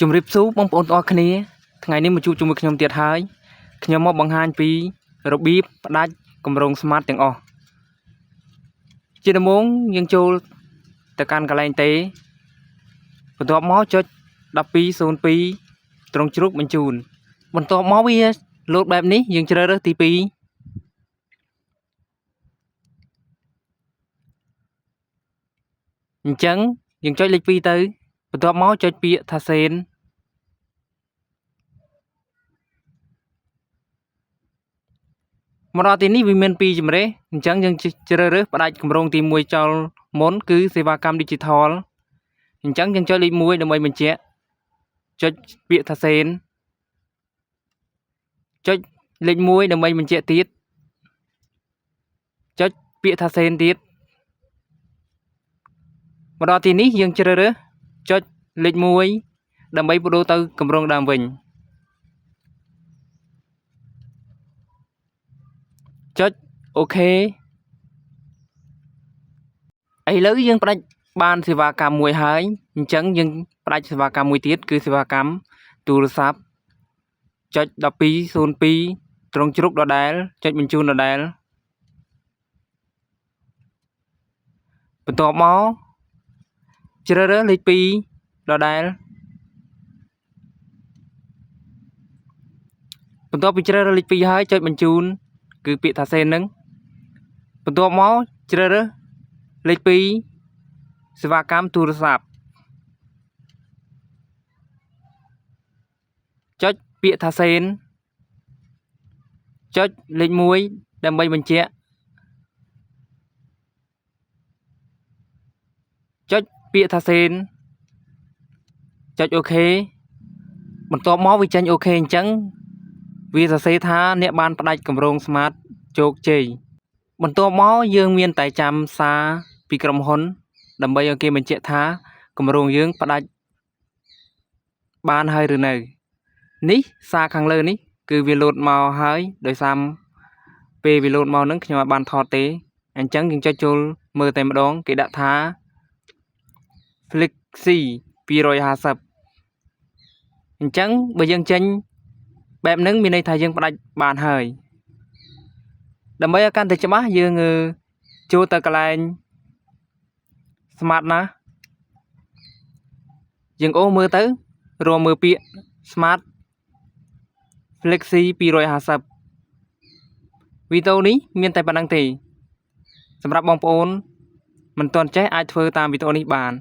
ជំរាបសួរបងប្អូនទាំងអស់គ្នាថ្ងៃនេះមកជួបជាមួយខ្ញុំទៀតហើយខ្ញុំមកបង្ហាញពីរបៀបផ្ដាច់កម្រងស្មាតទាំងអស់ជាដំបូងយើងចូលទៅកាន់កន្លែងទេបន្ទាប់មកចុច1202ត្រង់ជ្រូកបញ្ជូនបន្ទាប់មកវាលោតបែបនេះយើងជ្រើសរើសទី2អញ្ចឹងយើងចុចលេខ2ទៅបន្ទាប់មកចុចពាក្យថាសេនមកដល់ទីនេះវាមាន2ជម្រើសអញ្ចឹងយើងជ្រើសរើសផ្ដាច់គម្រោងទី1ចោលមុនគឺសេវាកម្ម Digital អញ្ចឹងយើងចុចលេខ1ដើម្បីបញ្ជាក់ចុចពាក្យថាសេនចុចលេខ1ដើម្បីបញ្ជាក់ទៀតចុចពាក្យថាសេនទៀតមកដល់ទីនេះយើងជ្រើសរើសចុចលេខ1ដើម្បីបដូរទៅគម្រោងដើមវិញចុចអូខេឥឡូវយើងផ្ដាច់បានសេវាកម្មមួយហើយអញ្ចឹងយើងផ្ដាច់សេវាកម្មមួយទៀតគឺសេវាកម្មទូរស័ព្ទចុច1202ត្រង់ជ្រូកដដែលចុចបញ្ជូនដដែលបន្ទាប់មកជ្រើសរើសលេខ2ដដែលបន្ទាប់ពីជ្រើសរើសលេខ2ហើយចុចបញ្ជូនគឺពាក្យថាសេននឹងបន្ទាប់មកជ្រើសរើសលេខ2សេវាកម្មទូរស័ព្ទចុចពាក្យថាសេនចុចលេខ1ដើម្បីបញ្ជាក់ចុចពាក្យថាសេនចុចអូខេបន្ទាប់មកវាចេញអូខេអញ្ចឹងវាសរសេរថាអ្នកបានផ្ដាច់គម្រោងស្មាតជោគជ័យបន្ទាប់មកយើងមានតែចាំសារពីក្រុមហ៊ុនដើម្បីឲ្យគេបញ្ជាក់ថាគម្រោងយើងផ្ដាច់បានហើយឬនៅនេះសារខាងលើនេះគឺវាលោតមកហើយដោយសារពេលវាលោតមកនឹងខ្ញុំអត់បានថតទេអញ្ចឹងយើងចុចចូលមើលតែម្ដងគេដាក់ថា Flexi 250អញ្ចឹងបើយើងចេញបែបហ្នឹងមានន័យថាយើងផ្ដាច់បានហើយដើម្បីឲ្យកាន់តែច្បាស់យើងចូលទៅកន្លែង Smart ណាយើងអូសមើលទៅរកមើលពាក្យ Smart Flexi 250វីដេអូនេះមានតែប៉ុណ្្នឹងទេសម្រាប់បងប្អូនមិនទាន់ចេះអាចធ្វើតាមវីដេអូនេះបាន